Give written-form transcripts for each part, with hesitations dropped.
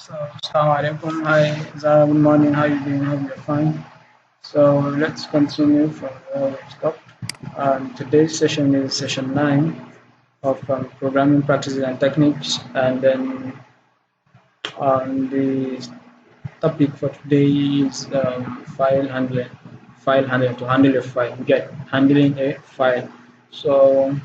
So, Assalamu alaikum. Hi, Zara. Good morning. How you doing? Hope you're fine. So, let's continue from where we stopped. Today's session is session 9 of programming practices and techniques. And then the topic for today is file handling. File handling, to handle a file. We get handling a file. So,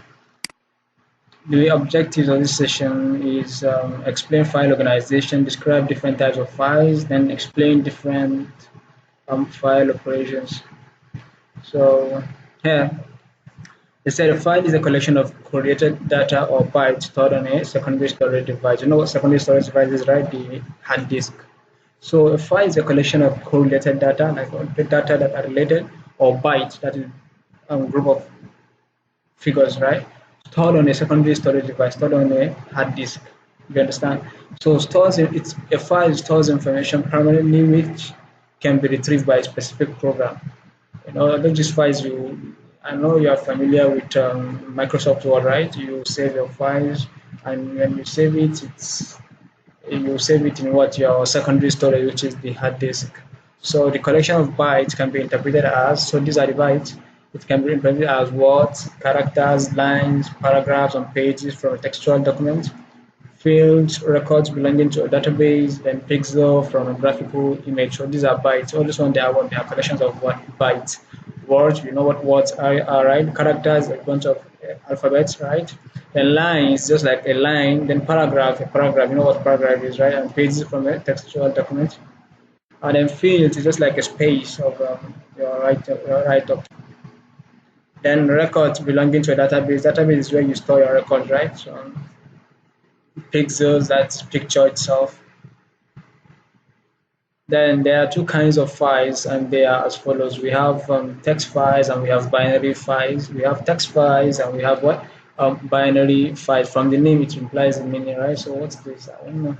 the objectives of this session is explain file organization, describe different types of files, then explain different file operations. So here, they said a file is a collection of correlated data or bytes stored on a secondary storage device. You know what secondary storage device is, right? The hard disk. So a file is a collection of correlated data, like the data that are related, or bytes, that is a group of figures, right? Stored on a secondary storage device, stored on a hard disk. You understand? So it's a file stores information permanently which can be retrieved by a specific program. You know, not just files I know you are familiar with Microsoft Word, right? You save your files, and when you save it, you save it in what your secondary storage, which is the hard disk. So the collection of bytes can be interpreted as, so these are the bytes. It can be interpreted as words, characters, lines, paragraphs, and pages from a textual document, fields, records belonging to a database, then pixel from a graphical image. So these are bytes. All this one, they are what? They are collections of what? Bytes. Words, you know what words are, right? Characters, a bunch of alphabets, right? Then lines, just like a line. Then paragraph, a paragraph, you know what paragraph is, right? And pages from a textual document. And then fields is just like a space of your write-up. Then records belonging to a database. Database is where you store your records, right? So pixels, that's picture itself. Then there are two kinds of files, and they are as follows. We have text files and we have binary files. We have text files and we have what? Binary files. From the name, it implies the meaning, right? So what's this? I don't know.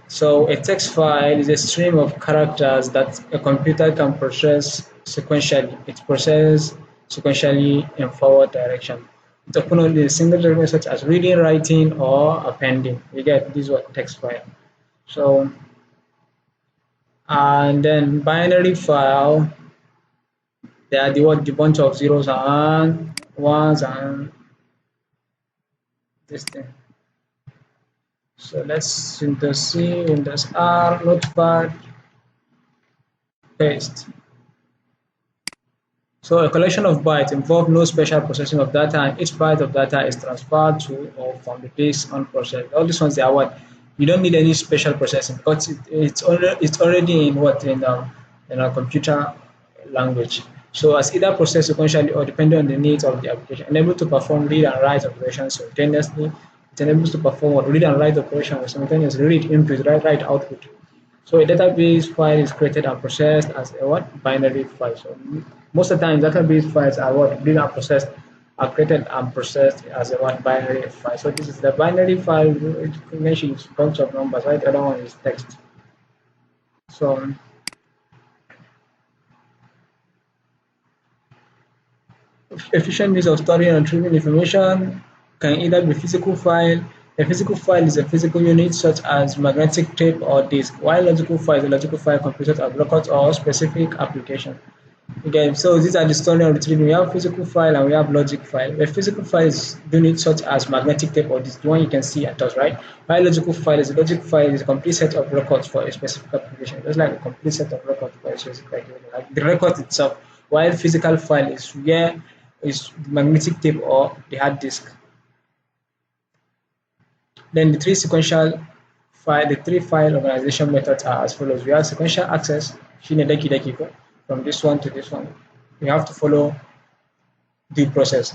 So a text file is a stream of characters that a computer can process sequentially. It processes sequentially in forward direction. It's often only a single document such as reading, writing, or appending. We get this what text file. So, and then binary file, they are the bunch of zeros and ones and this thing. So let's Windows C, Windows R, Notepad, paste. So a collection of bytes involves no special processing of data, and each byte of data is transferred to or from the disk unprocessed. All these ones, they are what? You don't need any special processing because it's already in what in a computer language. So as either processed sequentially or depending on the needs of the application, unable to perform read and write operations simultaneously, it enables to perform what read and write operations simultaneously, read input, write output. So a database file is created and processed as a what? Binary file. So most of the time, database files are what? Being processed, are created and processed as a what? Binary file. So this is the binary file, which mentions a bunch of numbers, right? The other one is text. So efficient means of storing and retrieving information can either be physical file. A physical file is a physical unit such as magnetic tape or disk, while logical file is a logical file computed as records or specific application. Again, so these are the storing and retrieving. We have physical file and we have logic file. A physical file is unit such as magnetic tape or disk, the one you can see at us, right? While logical file is a logic file is a complete set of records for a specific application. Just like a complete set of records for a specific application, like the record itself. While physical file is where is magnetic tape or the hard disk. Then the three file organization methods are as follows. We have sequential access, from this one to this one. You have to follow the process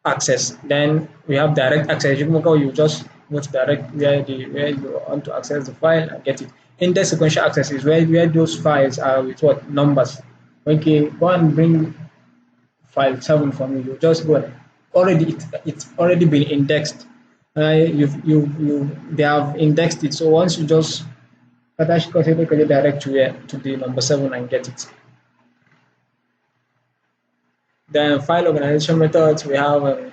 access. Then we have direct access. You just go to direct where you want to access the file and get it. Index sequential access is where those files are with what numbers. Okay, go and bring file 7 for me. You just go. It's already been indexed. They have indexed it. So once you just direct to the number 7 and get it. Then file organization methods, we have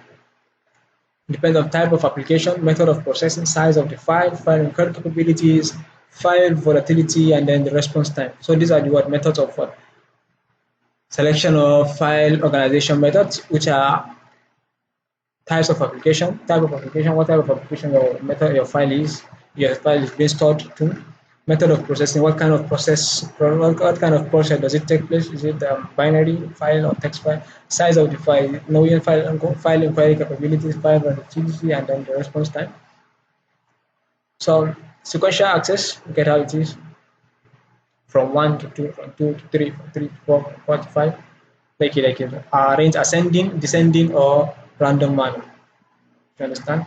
Depends on type of application, method of processing, size of the file, file and code capabilities, file volatility, and then the response time. So these are the what methods of what selection of file organization methods, which are types of application, what type of application your method your file is being stored to, method of processing, what kind of process does it take place? Is it binary file or text file? Size of the file, knowing file inquiry capabilities, file volatility, and then the response time. So sequential access, get how it is from 1 to 2, from 2 to 3, from 3 to 4, from 4 to 5, like it, arrange ascending, descending, or random manner. You understand?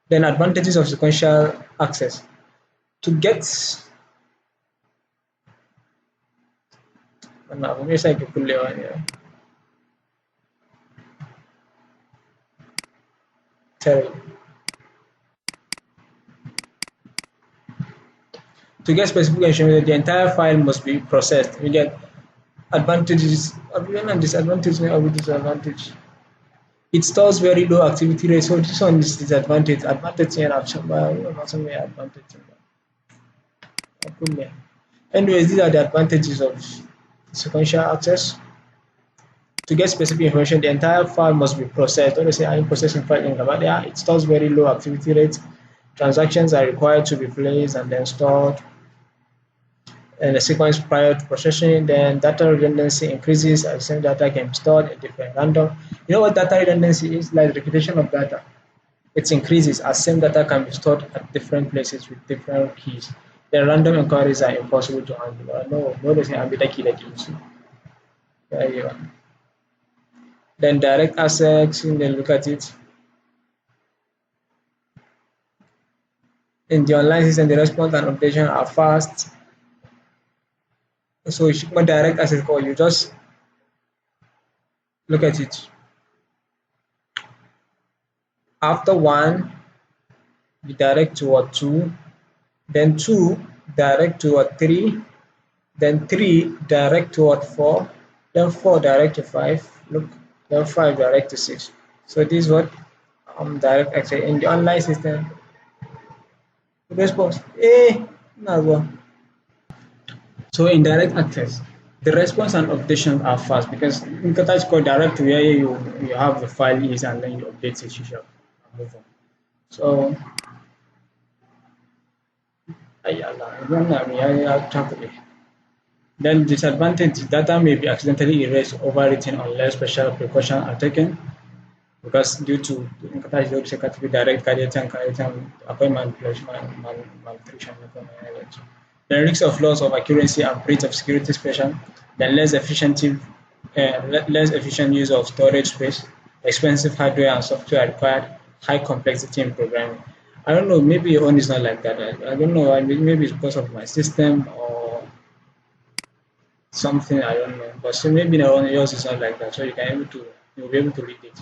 Then advantages of sequential access. To get to get specific information, the entire file must be processed. We get advantages, and disadvantages, and disadvantage. It stores very low activity rate, so this one is disadvantage. Advantage and advantage. Anyways, these are the advantages of sequential access. To get specific information, the entire file must be processed. Don't say I'm processing file in Gamadia. It stores very low activity rate. Transactions are required to be placed and then stored in a sequence prior to processing. Then data redundancy increases as the same data can be stored in different random. You know what data redundancy is? Like repetition of data. It increases as same data can be stored at different places with different keys. The random inquiries are impossible to handle. No, they say I'm the key that gives you. There you are. Then direct access, and then look at it. In the online system, the response and updation are fast. So you should direct access call. You just look at it. After one, you direct toward two, then two direct toward three, then three direct toward four, then four direct to five. Look, then five direct to six. So this is what direct access in the online system. Response. So in direct access, the response and updation are fast because in Qatar it's called direct to where you have the file is and then you update it, you shall move on. So then disadvantage, data may be accidentally erased, overwritten unless special precautions are taken because due to in Qatar it's to be direct appointment malnutrition. The risk of loss of accuracy and breach of security special, the less efficient use of storage space, expensive hardware and software required, high complexity in programming. I don't know, maybe your own is not like that. I don't know, maybe it's because of my system or something, I don't know. But so maybe yours is not like that, so you'll be able to read it.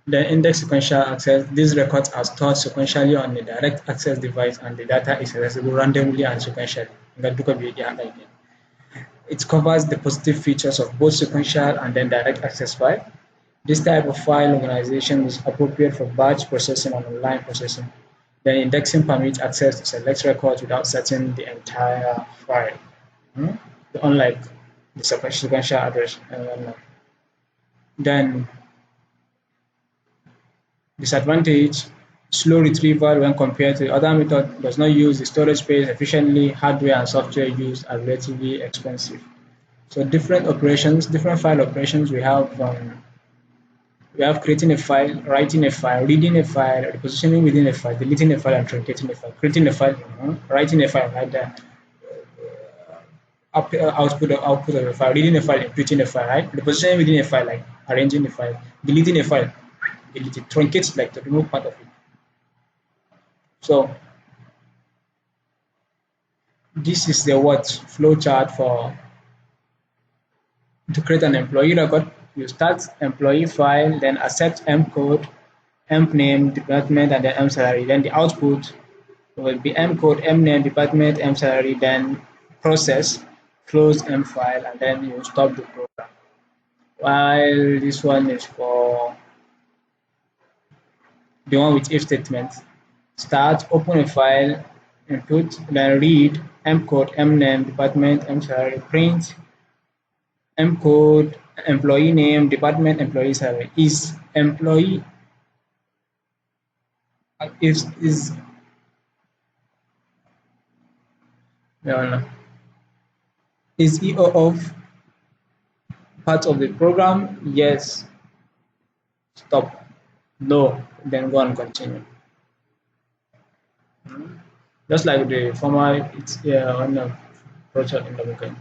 The index sequential access, these records are stored sequentially on the direct access device and the data is accessible randomly and sequentially. It covers the positive features of both sequential and then direct access file. This type of file organization is appropriate for batch processing and online processing. Then indexing permits access to select records without setting the entire file. Unlike the sequential address. Then disadvantage, slow retrieval when compared to the other method, does not use the storage space efficiently, hardware and software used are relatively expensive. So different operations, different file operations, we have creating a file, writing a file, reading a file, repositioning within a file, deleting a file and truncating a file, creating a file, writing a file, right there, output of a file, reading a file, inputting a file, right? Repositioning within a file, like arranging a file, deleting a file, delete it, truncate like to remove part of it. So this is the flow chart for to create an employee record. You start employee file, then accept M code, M name, department, and then M salary. Then the output will be M code, M name, department, M salary, then process, close M file, and then you stop the program. while this one is for the one with if statement. Start, open a file, input, then read, M code, M name, department, M salary, print, M code, employee name, department, employee salary. Is employee is no, no. Is EO of part of the program? Yes. Stop. No. Then go and continue. Just like the former, it's on the project in the booklet.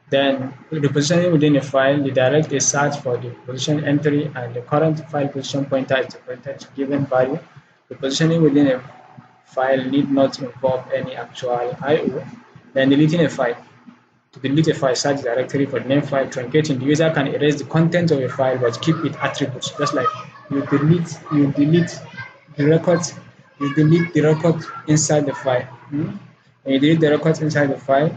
Then the positioning within a file, the direct a search for the position entry and the current file position pointer is pointed to given value. The positioning within a file need not involve any actual IO. Then deleting a file. To delete a file, search directory for the name file. Truncating, the user can erase the content of a file but keep its attributes. Just like you delete the records, you delete the record inside the file. When you delete the records inside the file,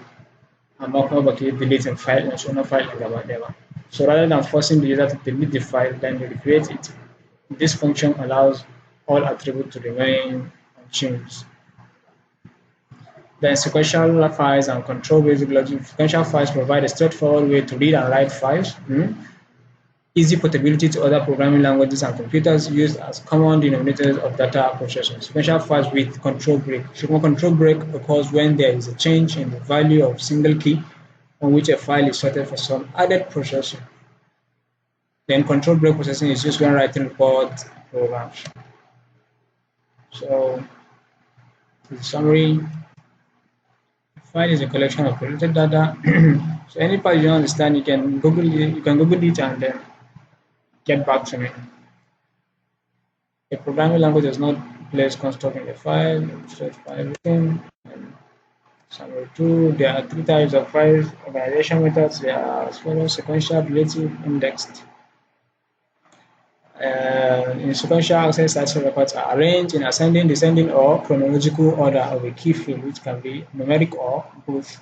amma kuma baka yi deleting file ɗin sunan file ɗin gaba ɗaya ba. So rather than forcing the user to delete the file, then you recreate it. This function allows all attributes to remain unchanged. Then sequential files and control basic logic. Sequential files provide a straightforward way to read and write files. Easy portability to other programming languages and computers used as common denominators of data processing. Sequential files with control break. Control break occurs when there is a change in the value of single key on which a file is sorted for some added processing. Then control break processing is used when writing report programs. So, in summary, file is a collection of collected data. So any part you don't understand, you can Google it and then get back to me. A programming language does not place construct in the file, straight for everything. Summary 2, there are 3 types of files organization methods. They are as follows: sequential, relative, indexed. In sequential access, such records are arranged in ascending, descending, or chronological order of a key field, which can be numeric or both.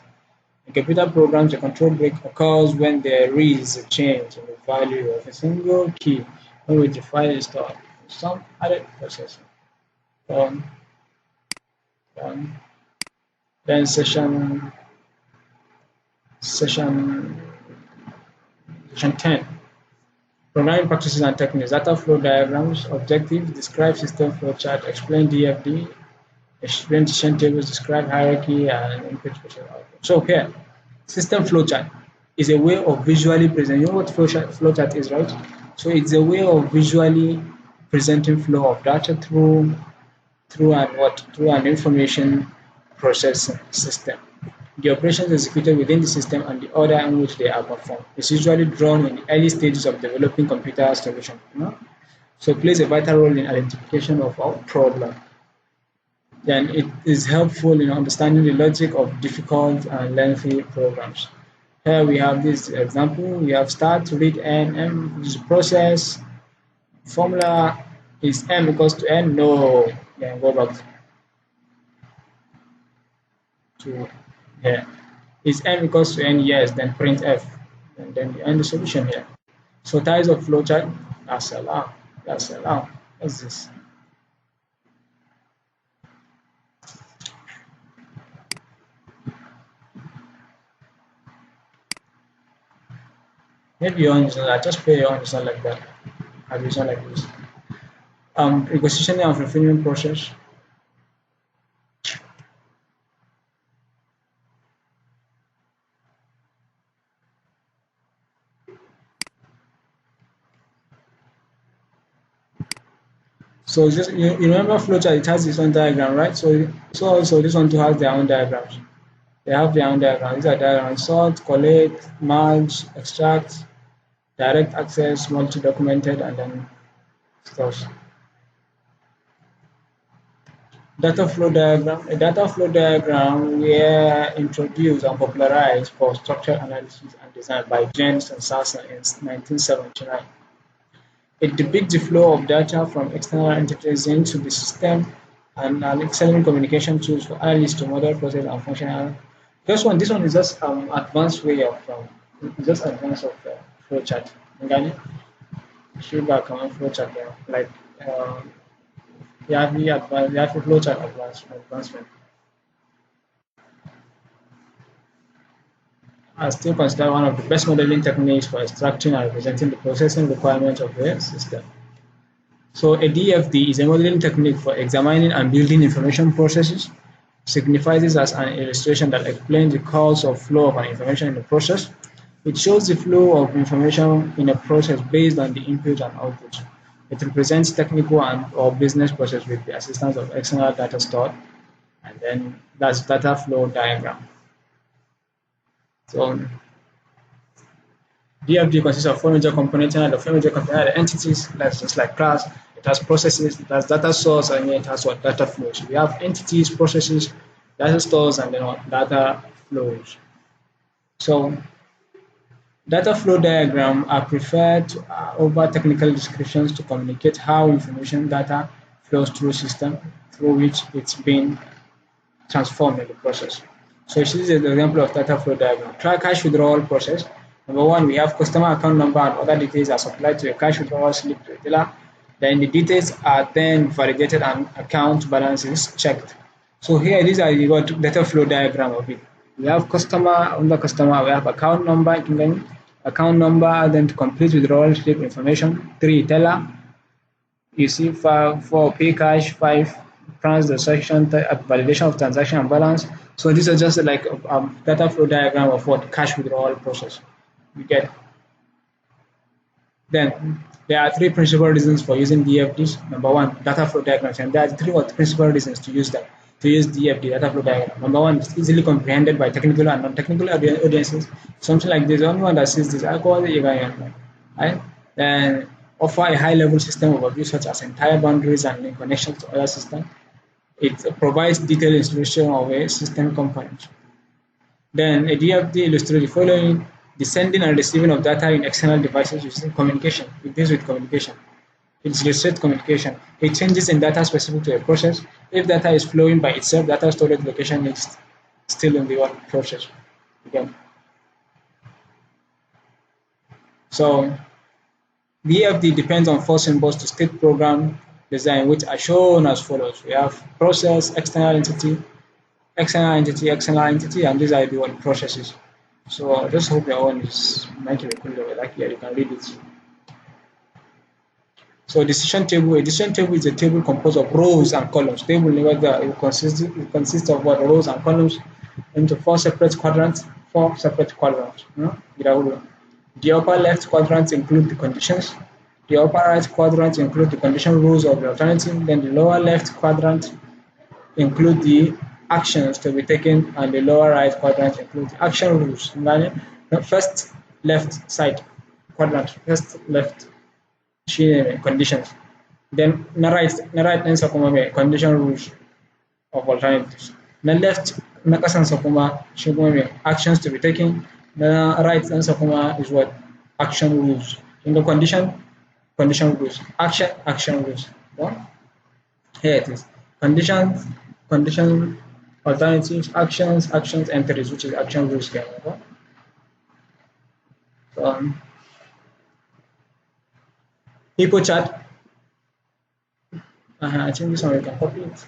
In computer programs, a control break occurs when there is a change in the value of a single key in which the file is stored. Some added processing. Then session 10. Programming practices and techniques. Data flow diagrams, objectives, describe system flowchart, explain DFD, explain decision tables, describe hierarchy, and input output. So here, system flowchart is a way of visually presenting. You know what flowchart is, right? So it's a way of visually presenting flow of data through an information processing system. The operations executed within the system and the order in which they are performed is usually drawn in the early stages of developing computer solution. So it plays a vital role in identification of our problem. Then it is helpful in understanding the logic of difficult and lengthy programs. Here we have this example. We have start, read, n, m, which is process. Formula is m equals to n. No. Then go back to here. Is m equals to n? Yes. Then print f. And then you end the solution here. So types of flowchart. That's allowed. What's this? Maybe your own is not. Just play your own. It's not like that. It's not like this. Requisitioning and fulfillment process. So just you remember flowchart, it has its own diagram, right? So also this one too has their own diagrams. They have their own diagrams. These are diagrams: sort, collect, merge, extract, direct access, multi-documented, and then stuff. Data flow diagram. A data flow diagram were introduced and popularized for structural analysis and design by James and Sasser in 1979. It depicts the flow of data from external entities into the system and an excellent communication tools for analysts to model process and functional. This one is just advanced way of flowchart. gani shi ba kamar flowchart ba like ya fi flowchart advancement. Are still considered one of the best modeling techniques for extracting and representing the processing requirements of a system. So a DFD is a modeling technique for examining and building information processes. Signifies as an illustration that explains the cause of flow of an information in a process. It shows the flow of information in a process based on the input and output. It represents technical and or business process with the assistance of external data stored, and then that's data flow diagram. So DFD consists of four major components, and the four major components are entities, that's just like class, it has processes, it has data source, and it has what data flows. So we have entities, processes, data stores, and then what data flows. So data flow diagram are preferred over technical descriptions to communicate how information data flows through system through which it's being transformed in the process. So this is an example of data flow diagram. Try cash withdrawal process. Number one, we have customer account number and other details are supplied to a cash withdrawal slip to a teller. Then the details are then validated and account balance is checked. So here, these are the data flow diagram of it. We have customer, under customer, we have account number, then to complete withdrawal slip information. 3, teller, you see 4, pay cash. 5, transaction validation of transaction and balance. So these are just like a data flow diagram of what cash withdrawal process you get. Then there are three principal reasons for using DFDs. Number one, data flow diagrams, and there are three principal reasons to use them. To use DFD, data flow diagram. Number one, it's easily comprehended by technical and non-technical audiences. Something like this, the only one that sees this, I call it right? Then offer a high-level system overview such as entire boundaries and link connections to other systems. It provides detailed illustration of a system component. Then a DFD illustrates the following: the sending and receiving of data in external devices using communication. It deals with communication. It illustrates communication. It changes in data specific to a process. If data is flowing by itself, data storage location is still in the process. Again. So DFD depends on four symbols to state program design, which are shown as follows. We have process, external entity, external entity, and these are the processes. So I just hope your own is making it clear, like here you can read it. So a decision table is a table composed of rows and columns. Table it consists of what rows and columns into four separate quadrants. The upper left quadrants include the conditions. The upper right quadrant include the condition rules of the alternative. Then the lower left quadrant include the actions to be taken, and the lower right quadrant include the action rules. The first left side quadrant, first left conditions. Then na right ɗinsa kuma mai condition rules of alternatives. Na left na ƙasansa kuma shi kuma mai actions to be taken. Na right ɗinsa kuma is what action rules. In the condition rules, action rules. Here it is. Condition, alternatives, actions, entries, which is action rules here. People chat. I think this one we can copy it.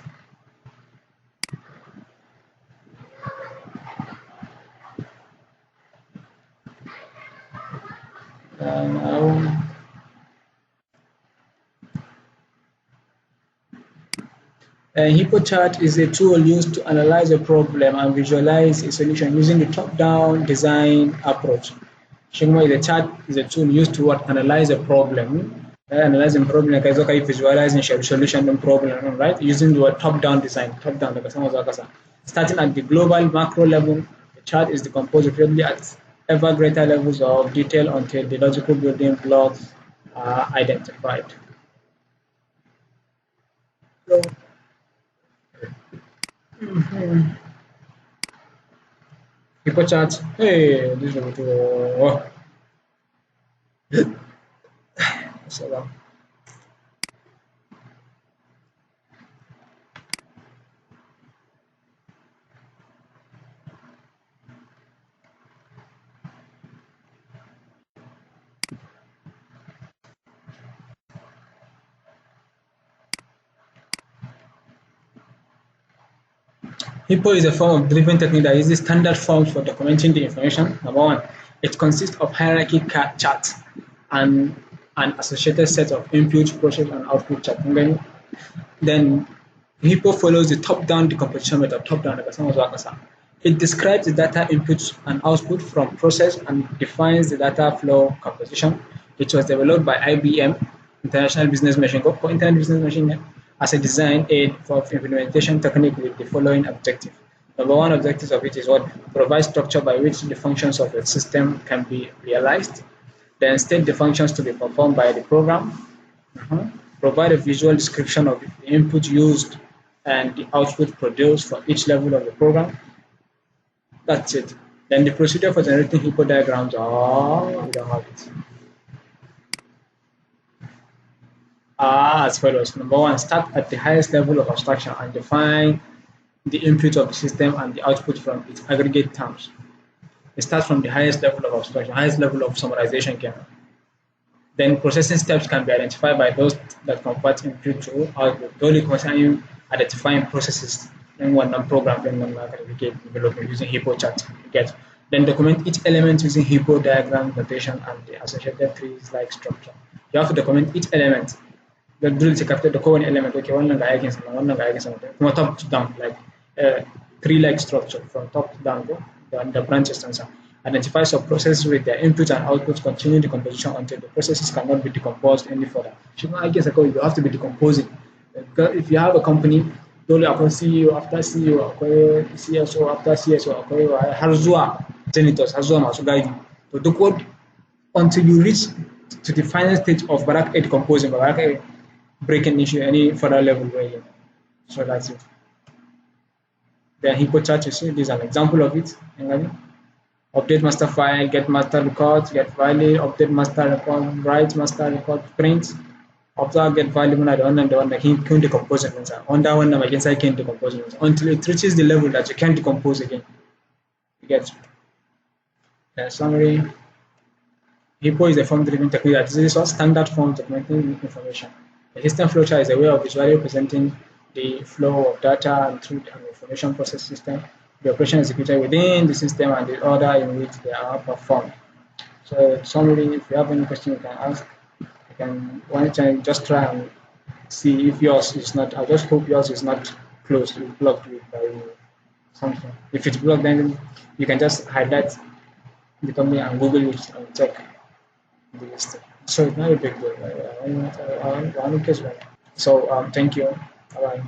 HippoChat is a tool used to analyze a problem and visualize a solution using the top-down design approach. The chart is a tool used to analyze a problem. Analyzing problem kai zo kai visualizing solution and problem, right? Using the top-down design, starting at the global macro level, the chart is decomposed repeatedly at ever greater levels of detail until the logical building blocks are identified. So, people chat, hey, this is so, Hippo is a form of driven technique that uses standard forms for documenting the information. Number one, it consists of hierarchy charts and an associated set of input, process, and output chart. Then Hippo follows the top-down decomposition method. Top-down, it describes the data inputs and output from process and defines the data flow composition. It was developed by IBM, International Business Machine, for Internet Business Machine, as a design aid for implementation technique with the following objective. Number one objective of it is what provides structure by which the functions of the system can be realized. Then state the functions to be performed by the program. Provide a visual description of the input used and the output produced for each level of the program. That's it. Then the procedure for generating Hippo diagrams, we don't have it. As follows. Number one, start at the highest level of abstraction and define the input of the system and the output from its aggregate terms. It starts from the highest level of abstraction, highest level of summarization. Then processing steps can be identified by those that convert input to output. The only concern identifying processes in one program in one development using Hippo chart. Then document each element using Hippo diagram notation and the associated trees-like structure. You have to document each element. The drill to capture the core element. Okay, one from top to down, like tree-like structure from top to down. The branches and so on. Identify sub-processes with their inputs and outputs, continue decomposition until the processes cannot be decomposed any further. You have to be decomposing. If you have a company, dole akwai CEO after CEO, akwai CSO after CSO, akwai har zuwa janitors, har zuwa masu gadi. To duk what until you reach to the final stage of barak decomposing, barak breaking issue any further level where. So that's it. The Hippo chart, you see, this is an example of it. Update master file, get master records, get value, update master record, write master record, print. After get value, the one that can decompose it. On that one, again, I can decompose it until it reaches the level that you can decompose again. You get the summary. Hippo is a form-driven technique that uses a standard form documenting information. The system flowchart is a way of visually representing the flow of data and through an information process system. The operation is executed within the system and the order in which they are performed. So, summary, if you have any question, you can ask. You can one time just try and see if yours is not. I just hope yours is not closed, blocked with by something. If it's blocked, then you can just highlight the company and Google it and check the list. So it's not a big deal. So thank you. Bye bye.